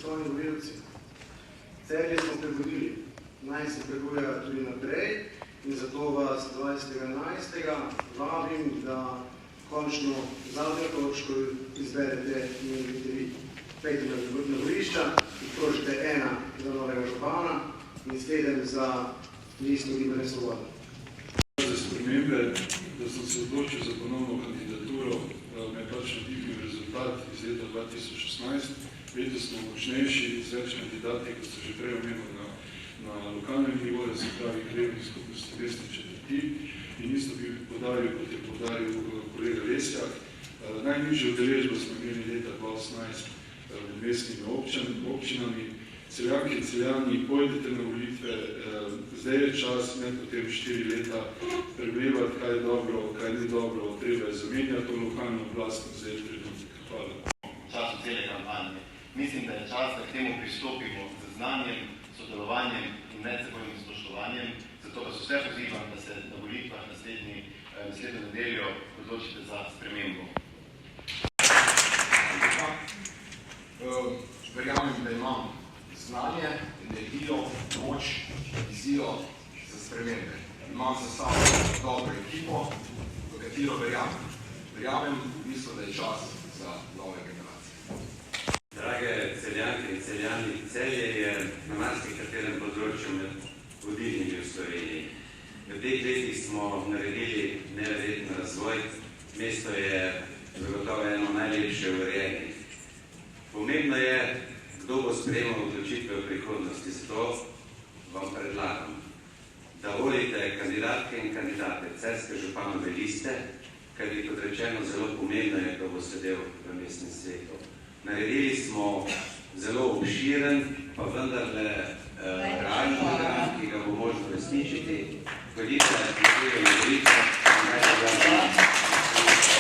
spoštovani volivci. Celje smo prebudili, naj se prebuja tudi naprej in zato vas 20.11. vabim, da končno zadnjo točko izberete in vidite vi. Pejte na volišča, izprošite 1 za novega župana in 7 za listo Gibanja Svoboda. Za spremembe, da sem se odločil za ponovno kandidaturo, me pač navdihnil rezultat iz leta 2016. Letos smo močnejši z več kandidati, kot ste že prej omenili na lokalnem nivoju, se pravi krajevnih skupnosti mestne četrti. In isto bi podaril, kot je podaril kolega Lesjak. Najnižjo udeležbo smo imeli leta 2018 med mestnimi občinami. Celjaki in celjani, pojdete na volitve, zdaj je čas, ne potem 4 leta, pregledati, kaj je dobro, kaj ni dobro, treba je zamenjati to lokalno oblast, zdaj je trenutek. Hvala. V času cele kampanje. Mislim, da je čas, da k temu pristopimo z znanjem, sodelovanjem in medsebojnim spoštovanjem. Zato vas vse pozivam, da se na volitvah naslednjo nedeljo odločite za spremembo. Verjamem, da imam znanje, energijo, moč, vizijo za spremembe. Imam za sabo dobro ekipo, v katero verjamem. Verjamem, mislim, da je čas za nove generacije. Drage celjanke in celjani, Celje je na marsikaterem področju med vodilnimi v Sloveniji. V teh letih smo naredili neverjeten razvoj. Mesto je zagotovo eno najlepše urejenih. Pomembno je, kdo bo sprejemal odločitve v prihodnosti. Zato vam predlagam, da volite kandidatke in kandidate celjske županove liste, ker je, kot rečeno, zelo pomembno je, kdo bo sedel v mestnem svetu. Naredili smo zelo obširen, pa vendarle realni program, ki ga bo možno resničiti. Pojdite na